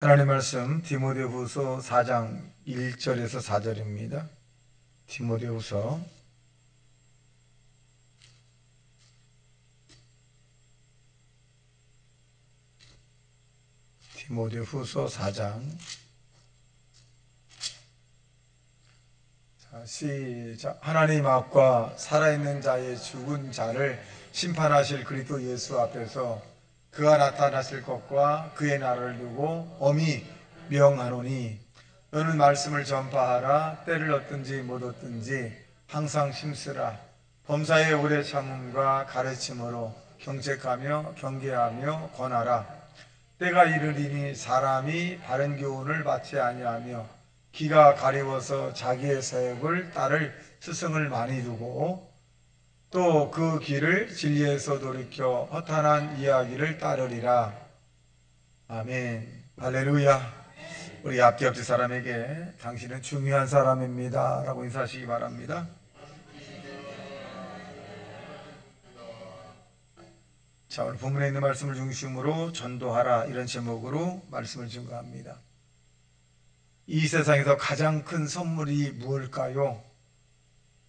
하나님 말씀 디모데후서 4장 1절에서 4절입니다. 디모데후서 4장 시작. 하나님 앞과 살아있는 자의 죽은 자를 심판하실 그리스도 예수 앞에서 그가 나타나실 것과 그의 나라를 두고 엄히 명하노니 너는 말씀을 전파하라. 때를 얻든지 못 얻든지 항상 힘쓰라. 범사의 오래 참음과 가르침으로 경책하며 경계하며 권하라. 때가 이르리니 사람이 바른 교훈을 받지 아니하며 기가 가리워서 자기의 사역을 따를 스승을 많이 두고 또 그 길을 진리에서 돌이켜 허탄한 이야기를 따르리라. 아멘. 할렐루야. 우리 앞뒤 옆집 사람에게 당신은 중요한 사람입니다 라고 인사하시기 바랍니다. 자, 오늘 본문에 있는 말씀을 중심으로 전도하라, 이런 제목으로 말씀을 증거합니다. 이 세상에서 가장 큰 선물이 무엇일까요?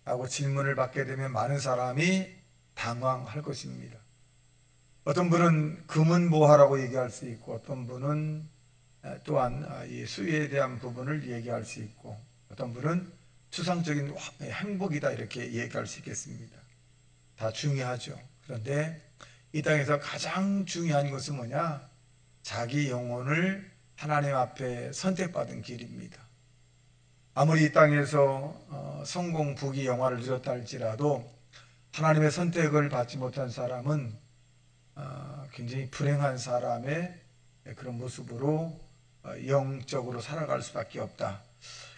라고 질문을 받게 되면 많은 사람이 당황할 것입니다. 어떤 분은 금은 뭐하라고 얘기할 수 있고, 어떤 분은 또한 이 수혜에 대한 부분을 얘기할 수 있고, 어떤 분은 추상적인 행복이다 이렇게 얘기할 수 있겠습니다. 다 중요하죠. 그런데 이 땅에서 가장 중요한 것은 뭐냐? 자기 영혼을 하나님 앞에 선택받은 길입니다. 아무리 이 땅에서 성공, 부귀, 영화를 누렸다 할지라도 하나님의 선택을 받지 못한 사람은 굉장히 불행한 사람의 그런 모습으로 영적으로 살아갈 수밖에 없다.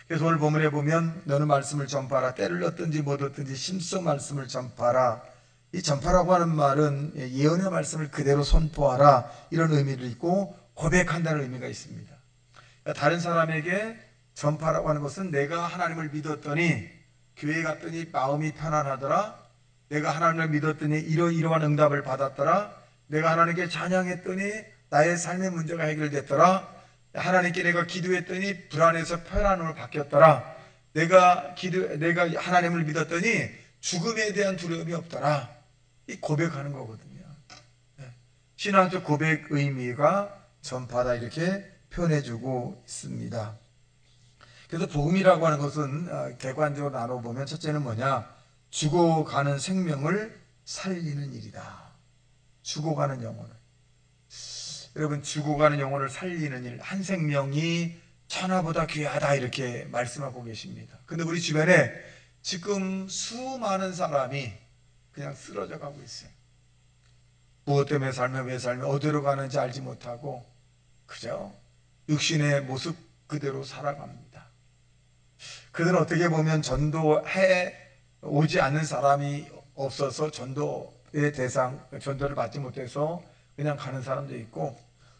그래서 오늘 본문에 보면 너는 말씀을 전파하라. 때를 얻든지 못 얻든지 심써 말씀을 전파하라. 이 전파라고 하는 말은 예언의 말씀을 그대로 선포하라, 이런 의미를 있고 고백한다는 의미가 있습니다. 다른 사람에게 전파라고 하는 것은 내가 하나님을 믿었더니 교회 갔더니 마음이 편안하더라, 내가 하나님을 믿었더니 이러이러한 응답을 받았더라, 내가 하나님께 찬양했더니 나의 삶의 문제가 해결됐더라, 하나님께 내가 기도했더니 불안해서 편안으로 바뀌었더라, 내가 하나님을 믿었더니 죽음에 대한 두려움이 없더라. 이 고백하는 거거든요. 신앙적 고백 의미가 전파다, 이렇게 표현해주고 있습니다. 그래서 복음이라고 하는 것은 객관적으로 나눠보면 첫째는 뭐냐? 죽어가는 생명을 살리는 일이다. 죽어가는 영혼을, 여러분, 죽어가는 영혼을 살리는 일, 한 생명이 천하보다 귀하다 이렇게 말씀하고 계십니다. 근데 우리 주변에 지금 수많은 사람이 그냥 쓰러져 가고 있어요. 무엇 때문에 살며 왜 살며 어디로 가는지 알지 못하고 그저 육신의 모습 그대로 살아갑니다. 그들은 어떻게 보면 전도해 오지 않는 사람이 없어서 전도의 대상, 전도를 받지 못해서 그냥 가는 사람도 있고,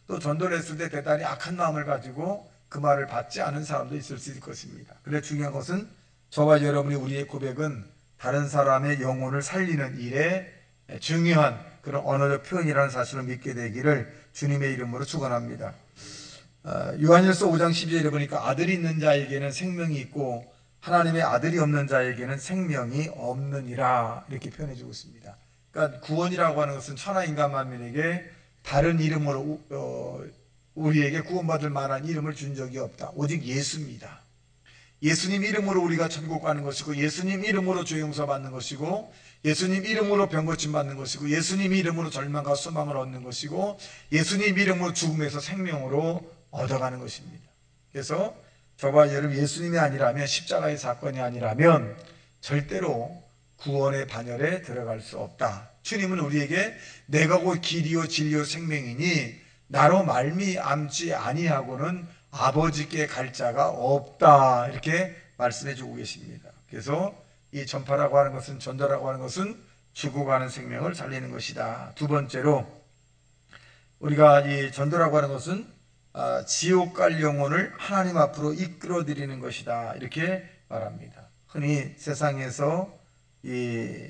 또 전도를 했을 때 대단히 악한 마음을 가지고 그 말을 받지 않은 사람도 있을 수 있을 것입니다. 그런데 중요한 것은 저와 여러분이, 우리의 고백은 다른 사람의 영혼을 살리는 일에 중요한 그런 언어적 표현이라는 사실을 믿게 되기를 주님의 이름으로 축원합니다. 요한일서 5장 12절에 보니까 아들이 있는 자에게는 생명이 있고 하나님의 아들이 없는 자에게는 생명이 없느니라, 이렇게 표현해 주고 있습니다. 그러니까 구원이라고 하는 것은 천하 인간 만민에게 다른 이름으로 우리에게 구원받을 만한 이름을 준 적이 없다. 오직 예수입니다. 예수님 이름으로 우리가 천국 가는 것이고, 예수님 이름으로 죄 용서 받는 것이고, 예수님 이름으로 병 고침 받는 것이고, 예수님 이름으로 절망과 소망을 얻는 것이고, 예수님 이름으로 죽음에서 생명으로 얻어가는 것입니다. 그래서 저와 여러분, 예수님이 아니라면, 십자가의 사건이 아니라면 절대로 구원의 반열에 들어갈 수 없다. 주님은 우리에게 내가 곧 길이요 진리요 생명이니 나로 말미암지 아니하고는 아버지께 갈 자가 없다, 이렇게 말씀해 주고 계십니다. 그래서 이 전파라고 하는 것은, 전도라고 하는 것은 죽어가는 생명을 살리는 것이다. 두 번째로, 우리가 이 전도라고 하는 것은 지옥 갈 영혼을 하나님 앞으로 이끌어들이는 것이다, 이렇게 말합니다. 흔히 세상에서 이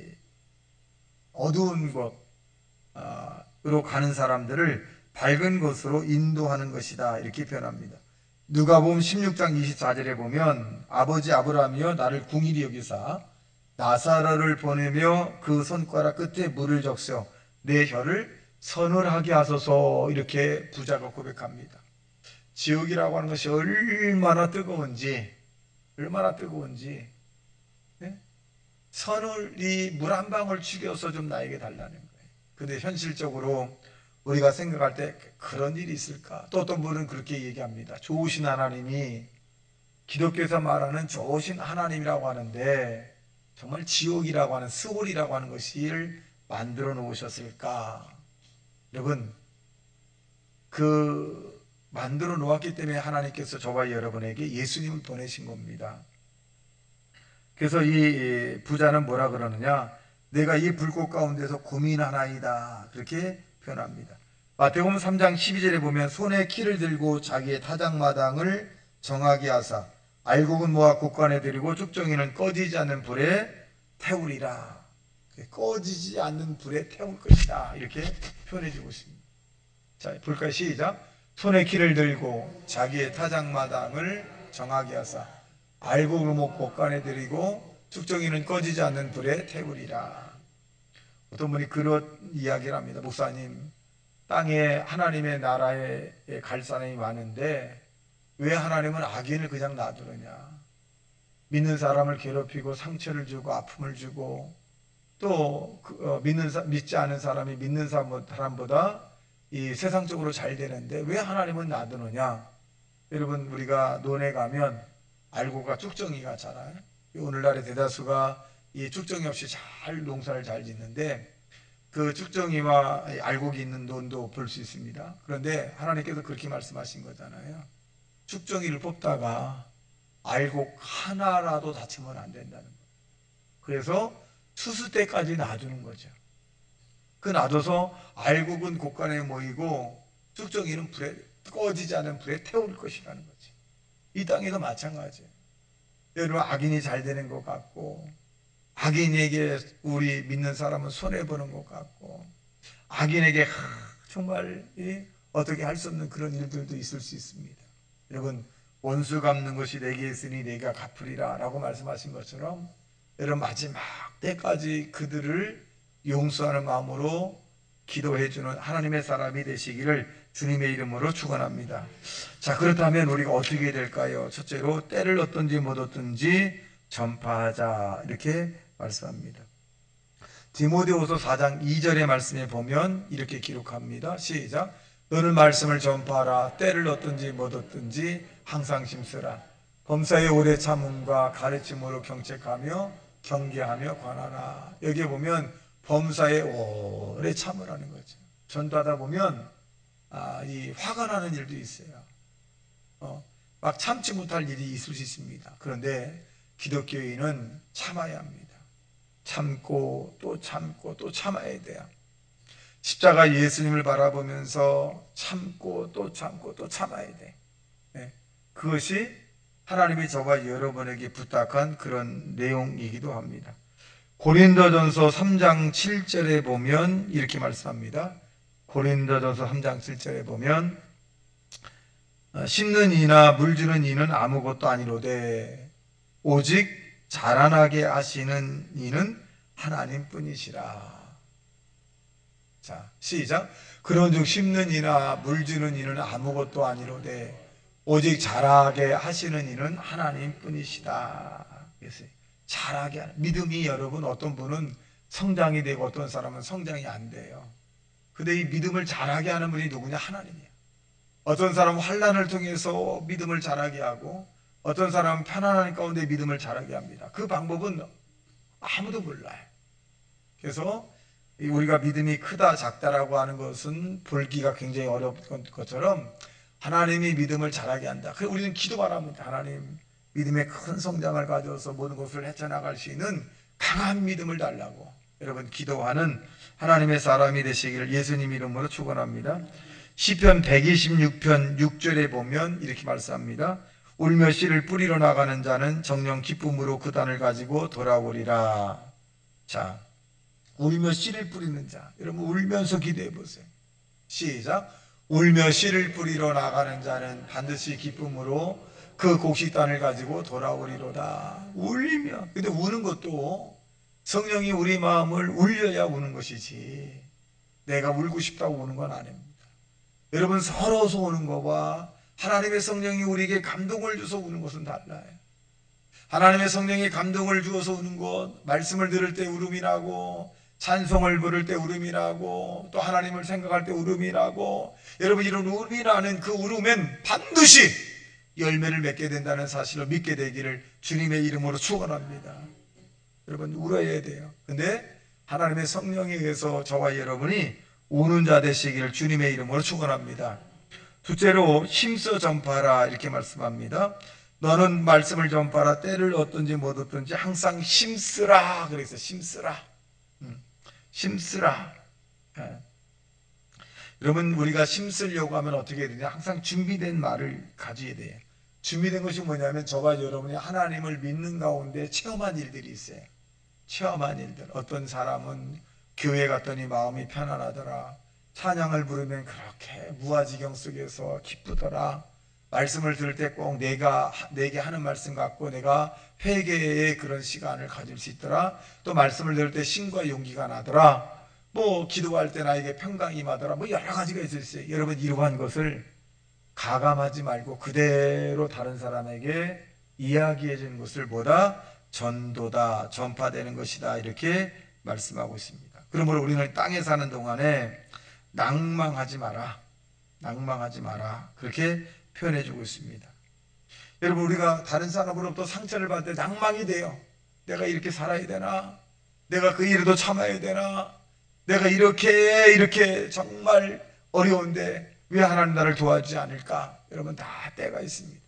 어두운 곳으로 가는 사람들을 밝은 것으로 인도하는 것이다. 이렇게 표현합니다. 누가복음 16장 24절에 보면 아버지 아브라함이여 나를 궁일이 여기사 나사로를 보내며 그 손가락 끝에 물을 적셔 내 혀를 서늘하게 하소서 이렇게 부자가 고백합니다. 지옥이라고 하는 것이 얼마나 뜨거운지 네? 서늘이 물 한 방울 죽여서 좀 나에게 달라는 거예요. 근데 현실적으로 우리가 생각할 때 그런 일이 있을까? 또 어떤 분은 그렇게 얘기합니다. 좋으신 하나님이 기독교에서 말하는 좋으신 하나님이라고 하는데 정말 지옥이라고 하는 스홀이라고 하는 것을 만들어 놓으셨을까? 여러분, 그 만들어 놓았기 때문에 하나님께서 저와 여러분에게 예수님을 보내신 겁니다. 그래서 이 부자는 뭐라 그러느냐? 내가 이 불꽃 가운데서 고민하나이다. 그렇게 표현합니다. 마태복음 3장 12절에 보면 손에 키를 들고 자기의 타작마당을 정하게 하사 알곡은 모아 곳간에 들이고 쭉정이는 꺼지지 않는 불에 태우리라. 꺼지지 않는 불에 태울 것이다. 이렇게 표현해 주고 있습니다. 자, 볼까요? 시작. 손에 키를 들고 자기의 타작마당을 정하게 하사 알곡을 모아 곳간에 들이고 쭉정이는 꺼지지 않는 불에 태우리라. 어떤 분이 그런 이야기를 합니다. 목사님, 땅에 하나님의 나라에 갈 사람이 많은데 왜 하나님은 악인을 그냥 놔두느냐? 믿는 사람을 괴롭히고 상처를 주고 아픔을 주고 또 믿지 않은 사람이 믿는 사람보다 이 세상적으로 잘 되는데 왜 하나님은 놔두느냐? 여러분, 우리가 논에 가면 알곡과 쭉정이가 자라요. 오늘날의 대다수가 이 쭉정이 없이 잘 농사를 잘 짓는데 그 쭉정이와 알곡이 있는 논도 볼 수 있습니다. 그런데 하나님께서 그렇게 말씀하신 거잖아요. 쭉정이를 뽑다가 알곡 하나라도 다치면 안 된다는 거예요. 그래서 수수 때까지 놔두는 거죠. 그 놔둬서 알곡은 곳간에 모이고 쭉정이는 불에 꺼지지 않은 불에 태울 것이라는 거지. 이 땅에도 마찬가지예요. 여러분, 악인이 잘 되는 것 같고 악인에게 우리 믿는 사람은 손해보는 것 같고 악인에게 정말 어떻게 할 수 없는 그런 일들도 있을 수 있습니다. 여러분, 원수 갚는 것이 내게 있으니 내가 갚으리라 라고 말씀하신 것처럼 여러분, 마지막 때까지 그들을 용서하는 마음으로 기도해주는 하나님의 사람이 되시기를 주님의 이름으로 축원합니다. 자, 그렇다면 우리가 어떻게 해야 될까요? 첫째로 때를 얻든지 못 얻든지 전파하자 이렇게 말씀합니다. 디모데후서 4장 2절의 말씀에 보면 이렇게 기록합니다. 시작. 너는 말씀을 전파하라. 때를 얻든지 못 얻든지 항상 심쓰라. 범사의 오래 참음과 가르침으로 경책하며 경계하며 관하라. 여기에 보면 범사의 오래 참으라는 거죠. 전도하다 보면 이 화가 나는 일도 있어요. 막 참지 못할 일이 있을 수 있습니다. 그런데 기독교인은 참아야 합니다. 참고 또 참고 또 참아야 돼요. 십자가 예수님을 바라보면서 참고 또 참고 또 참아야 돼. 네. 그것이 하나님이 저와 여러분에게 부탁한 그런 내용이기도 합니다. 고린도전서 3장 7절에 보면 이렇게 말씀합니다. 고린도전서 3장 7절에 보면 심는 이나 물주는 이는 아무것도 아니로되 오직 자라나게 하시는 이는 하나님뿐이시라. 자, 시작. 그런즉 심는 이나 물주는 이는 아무것도 아니로되 오직 자라게 하시는 이는 하나님뿐이시다. 그래서 자라게 하는 믿음이, 여러분, 어떤 분은 성장이 되고 어떤 사람은 성장이 안 돼요. 근데 이 믿음을 자라게 하는 분이 누구냐? 하나님이에요. 어떤 사람은 환난을 통해서 믿음을 자라게 하고 어떤 사람은 편안한 가운데 믿음을 자라게 합니다. 그 방법은 아무도 몰라요. 그래서 우리가 믿음이 크다 작다라고 하는 것은 볼기가 굉장히 어려운 것처럼 하나님이 믿음을 자라게 한다. 그래서 우리는 기도만 합니다. 하나님, 믿음의 큰 성장을 가져서 모든 것을 헤쳐나갈 수 있는 강한 믿음을 달라고. 여러분, 기도하는 하나님의 사람이 되시기를 예수님 이름으로 축원합니다. 시편 126편 6절에 보면 이렇게 말씀합니다. 울며 씨를 뿌리러 나가는 자는 정녕 기쁨으로 그 단을 가지고 돌아오리라. 자, 울며 씨를 뿌리는 자, 여러분 울면서 기도해 보세요. 시작. 울며 씨를 뿌리러 나가는 자는 반드시 기쁨으로 그 곡식단을 가지고 돌아오리로다. 울리며. 근데 우는 것도 성령이 우리 마음을 울려야 우는 것이지, 내가 울고 싶다고 우는 건 아닙니다. 여러분, 서러워서 우는 것과 하나님의 성령이 우리에게 감동을 주어서 우는 것은 달라요. 하나님의 성령이 감동을 주어서 우는 것, 말씀을 들을 때 울음이 나고, 찬송을 부를 때 울음이 나고, 또 하나님을 생각할 때 울음이 나고, 여러분, 이런 울음이 나는 그 울음엔 반드시 열매를 맺게 된다는 사실을 믿게 되기를 주님의 이름으로 축원합니다. 여러분, 울어야 돼요. 근데 하나님의 성령에 의해서 저와 여러분이 우는 자 되시기를 주님의 이름으로 축원합니다. 둘째로 힘써 전파하라 이렇게 말씀합니다. 너는 말씀을 전파하라. 때를 얻든지 못 얻든지 항상 힘쓰라. 그래서 힘쓰라. 힘쓰라. 여러분, 우리가 힘쓰려고 하면 어떻게 해야 되냐? 항상 준비된 말을 가져야 돼요. 준비된 것이 뭐냐면 저와 여러분이 하나님을 믿는 가운데 체험한 일들이 있어요. 체험한 일들. 어떤 사람은 교회 갔더니 마음이 편안하더라. 찬양을 부르면 그렇게 무아지경 속에서 기쁘더라. 말씀을 들을 때 꼭 내게 하는 말씀 같고 내가 회개의 그런 시간을 가질 수 있더라. 또 말씀을 들을 때 신과 용기가 나더라. 뭐 기도할 때 나에게 평강이 임하더라. 뭐 여러 가지가 있어요. 여러분, 이러한 것을 가감하지 말고 그대로 다른 사람에게 이야기해 주는 것을 보다 전도다, 전파되는 것이다, 이렇게 말씀하고 있습니다. 그러므로 우리는 땅에 사는 동안에 낭망하지 마라, 낭망하지 마라, 그렇게 표현해 주고 있습니다. 여러분, 우리가 다른 사람으로부터 상처를 받을 때 낭망이 돼요. 내가 이렇게 살아야 되나? 내가 그 일에도 참아야 되나? 내가 이렇게 정말 어려운데 왜 하나님 나를 도와주지 않을까? 여러분, 다 때가 있습니다.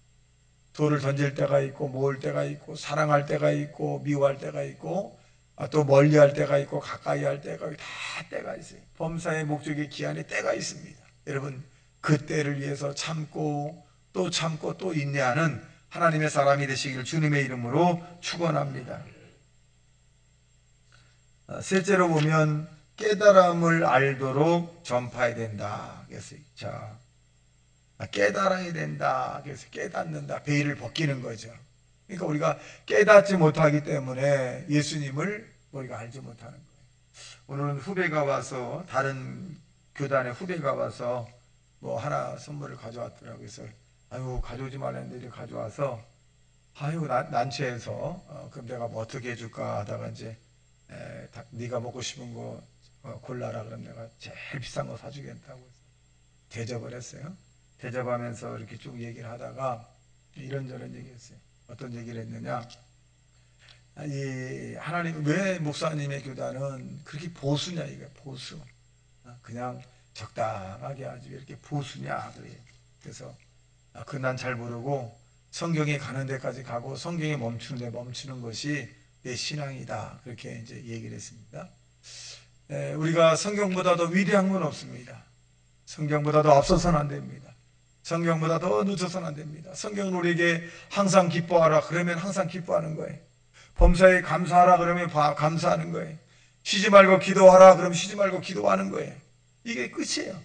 돌을 던질 때가 있고, 모을 때가 있고, 사랑할 때가 있고, 미워할 때가 있고, 또 멀리할 때가 있고, 가까이 할 때가 있고, 다 때가 있어요. 범사의 목적의 기한에 때가 있습니다. 여러분, 그 때를 위해서 참고 또 인내하는 하나님의 사람이 되시기를 주님의 이름으로 축원합니다. 셋째로 보면 깨달음을 알도록 전파해야 된다. 그래서 자, 깨달아야 된다. 그래서 깨닫는다. 베일을 벗기는 거죠. 그러니까 우리가 깨닫지 못하기 때문에 예수님을 우리가 알지 못하는 거예요. 오늘은 후배가 와서, 다른 교단의 후배가 와서 뭐 하나 선물을 가져왔더라고요. 그래서 아유, 가져오지 말랬는데 이렇게 가져와서 아유, 난처해서 그럼 내가 뭐 어떻게 해줄까 하다가 이제 네가 먹고 싶은 거 골라라. 그럼 내가 제일 비싼 거 사주겠다고 해서 대접을 했어요. 대접하면서 이렇게 쭉 얘기를 하다가 이런저런 얘기했어요. 어떤 얘기를 했느냐, 이 하나님, 왜 목사님의 교단은 그렇게 보수냐, 이게 보수, 그냥 적당하게 아주 이렇게 보수냐 그래요. 그래서 그 난 잘 모르고 성경에 가는 데까지 가고 성경에 멈추는 데 멈추는 것이 내 신앙이다, 그렇게 이제 얘기를 했습니다. 우리가 성경보다 더 위대한 건 없습니다. 성경보다 더 앞서서는 안 됩니다. 성경보다 더 늦어서는 안 됩니다. 성경은 우리에게 항상 기뻐하라 그러면 항상 기뻐하는 거예요. 범사에 감사하라 그러면 감사하는 거예요. 쉬지 말고 기도하라 그러면 쉬지 말고 기도하는 거예요. 이게 끝이에요.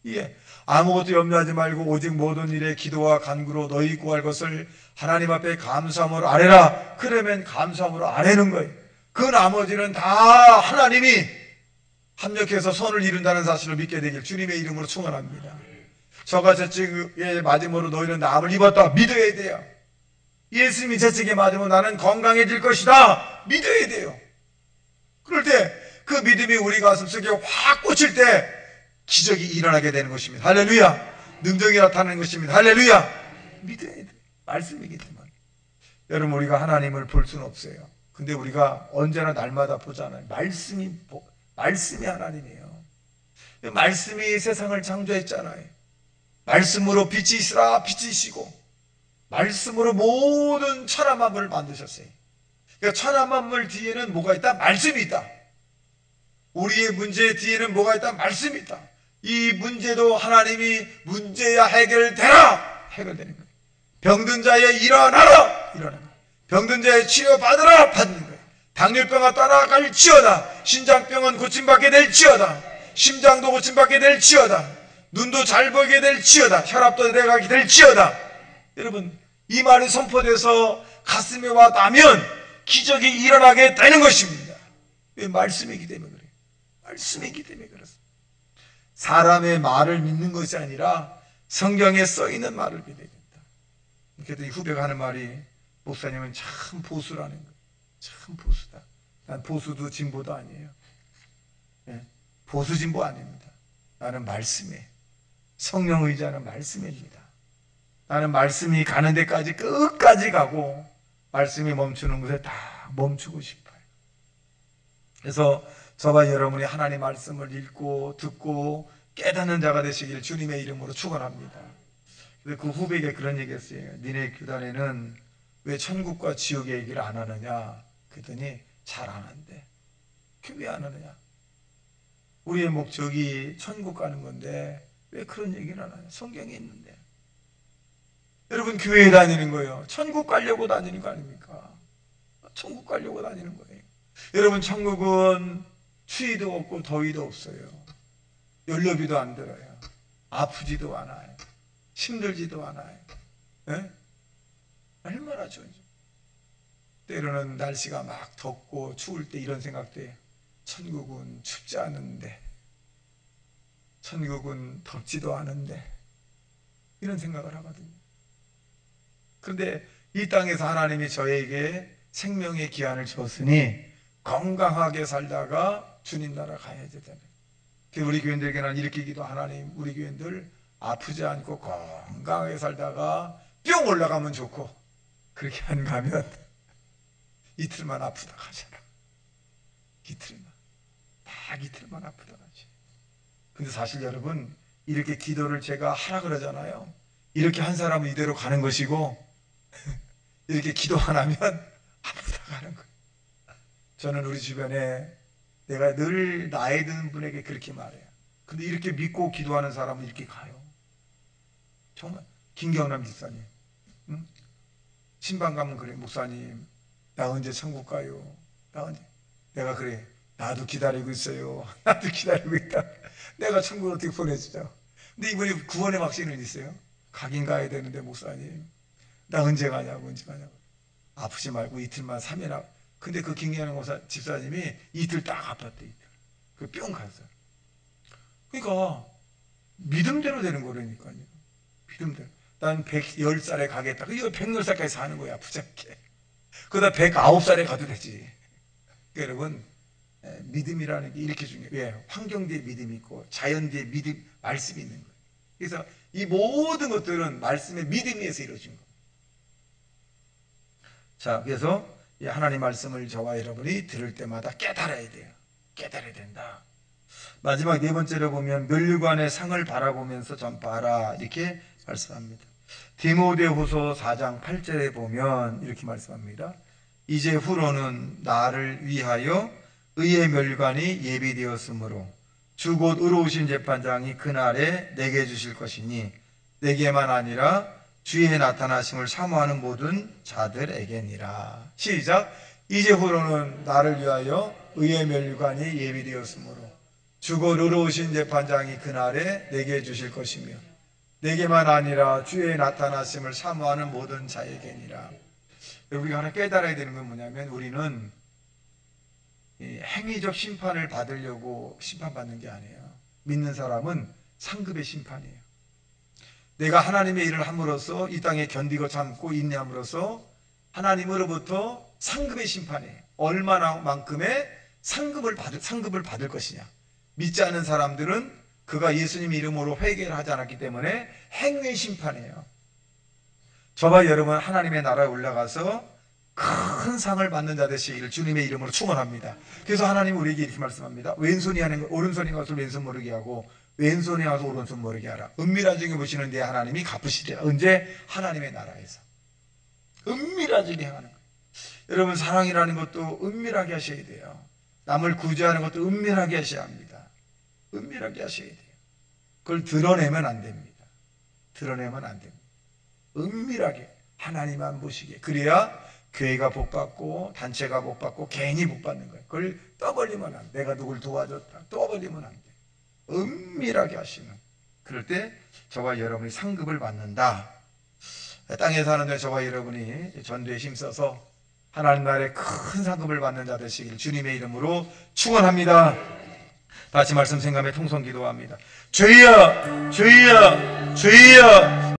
이게 아무것도 염려하지 말고 오직 모든 일에 기도와 간구로 너희 구할 것을 하나님 앞에 감사함으로 아뢰라. 그러면 감사함으로 아뢰는 거예요. 그 나머지는 다 하나님이 합력해서 선을 이룬다는 사실을 믿게 되길 주님의 이름으로 축원합니다. 저가 채찍에 맞음으로 너희는 나음을 입었다, 믿어야 돼요. 예수님이 채찍에 맞으면 나는 건강해질 것이다, 믿어야 돼요. 그럴 때 그 믿음이 우리 가슴속에 확 꽂힐 때 기적이 일어나게 되는 것입니다. 할렐루야. 능력이 나타나는 것입니다. 할렐루야. 믿어야 돼요. 말씀이기 때문에. 여러분, 우리가 하나님을 볼 수는 없어요. 근데 우리가 언제나 날마다 보잖아요. 말씀이 하나님이에요. 말씀이 세상을 창조했잖아요. 말씀으로 빛이 있으라, 빛이 있이고 말씀으로 모든 천하 만물을 만드셨어요. 그러니까 천하 만물 뒤에는 뭐가 있다? 말씀이 있다. 우리의 문제 뒤에는 뭐가 있다? 말씀이 있다. 이 문제도 하나님이 문제야 해결되라, 해결되는 거예요. 병든 자에 일어나라, 일어나라. 병든 자에 치료받으라, 받는 거예요. 당뇨병아 떠나갈지어다. 신장병은 고침받게 될지어다. 심장도 고침받게 될지어다. 눈도 잘 보게 될지어다. 혈압도 내려가게 될지어다. 여러분, 이 말이 선포돼서 가슴에 와 닿으면 기적이 일어나게 되는 것입니다. 왜? 말씀이기 때문에 그래요. 말씀이기 때문에 그렇습니다. 사람의 말을 믿는 것이 아니라 성경에 써있는 말을 믿어야 된다. 그래도 이 후배가 하는 말이, 목사님은 참 보수라는 거예요. 참 보수다. 난 보수도 진보도 아니에요. 보수 진보 아닙니다. 나는 말씀에, 성령 의지하는 말씀입니다. 나는 말씀이 가는 데까지 끝까지 가고 말씀이 멈추는 곳에 다 멈추고 싶어요. 그래서 저와 여러분이 하나님 말씀을 읽고 듣고 깨닫는 자가 되시기를 주님의 이름으로 축원합니다. 그래서 그 후배에게 그런 얘기했어요. 니네 교단에는 왜 천국과 지옥의 얘기를 안 하느냐? 그랬더니 잘 안 한대. 왜 안 하느냐? 우리의 목적이 천국 가는 건데 왜 그런 얘기를 안 하냐? 성경에 있는데. 여러분, 교회에 다니는 거예요. 천국 가려고 다니는 거 아닙니까? 천국 가려고 다니는 거예요. 여러분, 천국은 추위도 없고 더위도 없어요. 연료비도 안 들어요. 아프지도 않아요. 힘들지도 않아요. 네? 얼마나 좋은지. 때로는 날씨가 막 덥고 추울 때 이런 생각도 해요. 천국은 춥지 않은데, 천국은 덥지도 않은데, 이런 생각을 하거든요. 그런데 이 땅에서 하나님이 저에게 생명의 기한을 줬으니 건강하게 살다가 주님 나라 가야 되잖아요. 우리 교인들에게는 이렇게 기도, 하나님, 우리 교인들 아프지 않고 건강하게 살다가 뿅 올라가면 좋고, 그렇게 안 가면 이틀만 아프다 가잖아. 이틀만. 딱 이틀만 아프다 가지. 근데 사실 여러분, 이렇게 기도를 제가 하라 그러잖아요. 이렇게 한 사람은 이대로 가는 것이고, 이렇게 기도 안 하면 아프다 가는 거예요. 저는 우리 주변에 내가 늘 나이 드는 분에게 그렇게 말해요. 근데 이렇게 믿고 기도하는 사람은 이렇게 가요. 정말. 김경남 집사님, 응? 신방 가면 그래. 목사님, 나 언제 천국 가요? 나 언제? 내가 그래. 나도 기다리고 있어요. 나도 기다리고 있다. 내가 천국을 어떻게 보내주죠? 근데 이분이 구원의 확신은 있어요. 가긴 가야 되는데, 목사님, 나 언제 가냐고, 언제 가냐고. 아프지 말고 이틀만, 3일. 근데 그 김경남 집사님이 이틀 딱 아팠대, 이틀. 그 뿅 갔어요. 그러니까 믿음대로 되는 거라니까요. 믿음대로. 난 110살에 가겠다. 이거 110살까지 사는 거야, 아프지 않게. 그러다 109살에 가도 되지. 그러니까 여러분, 믿음이라는 게 이렇게 중요해요. 왜? 환경 뒤에 믿음이 있고 자연 뒤에 믿음, 말씀이 있는 거예요. 그래서 이 모든 것들은 말씀의 믿음에 의해서 이루어진 거예요. 자, 그래서 이 하나님 말씀을 저와 여러분이 들을 때마다 깨달아야 돼요. 깨달아야 된다. 마지막 네 번째로 보면 면류관의 상을 바라보면서 전파하라, 이렇게 말씀합니다. 디모데후서 4장 8절에 보면 이렇게 말씀합니다. 이제 후로는 나를 위하여 의의 멸관이 예비되었으므로 주 곧 의로우신 재판장이 그날에 내게 주실 것이니 내게만 아니라 주의 나타나심을 사모하는 모든 자들에게니라. 시작. 이제 후로는 나를 위하여 의의 멸관이 예비되었으므로 주 곧 의로우신 재판장이 그날에 내게 주실 것이며 내게만 아니라 주의 나타나심을 사모하는 모든 자에게니라. 우리가 하나 깨달아야 되는 건 뭐냐면, 우리는 행위적 심판을 받으려고 심판받는 게 아니에요. 믿는 사람은 상급의 심판이에요. 내가 하나님의 일을 함으로써 이 땅에 견디고 참고 인내함으로써 하나님으로부터 상급의 심판이에요. 얼마나만큼의 상급을 받을 것이냐. 믿지 않는 사람들은 그가 예수님 이름으로 회개를 하지 않았기 때문에 행위의 심판이에요. 저와 여러분, 하나님의 나라에 올라가서 큰 상을 받는 자 되시기를 주님의 이름으로 축원합니다. 그래서 하나님 우리에게 이렇게 말씀합니다. 왼손이 하는 것, 오른손이 가서 왼손 모르게 하고 왼손이 가서 오른손 모르게 하라. 은밀하게 보시는 데 하나님이 갚으시리라. 언제? 하나님의 나라에서. 은밀하게 하는 거예요. 여러분, 사랑이라는 것도 은밀하게 하셔야 돼요. 남을 구제하는 것도 은밀하게 하셔야 합니다. 은밀하게 하셔야 돼요. 그걸 드러내면 안 됩니다. 드러내면 안 됩니다. 은밀하게 하나님만 보시게. 그래야 교회가 복받고 단체가 복받고 개인이 복받는 거예요. 그걸 떠벌리면 안 돼. 내가 누굴 도와줬다 떠벌리면 안 돼. 은밀하게 하시는 그럴 때 저와 여러분이 상급을 받는다. 땅에 사는데 저와 여러분이 전도에 힘써서 하나님 나라의 큰 상급을 받는 자 되시길 주님의 이름으로 축원합니다. 다시 말씀 생각에 통성 기도합니다. 주여 주여 주여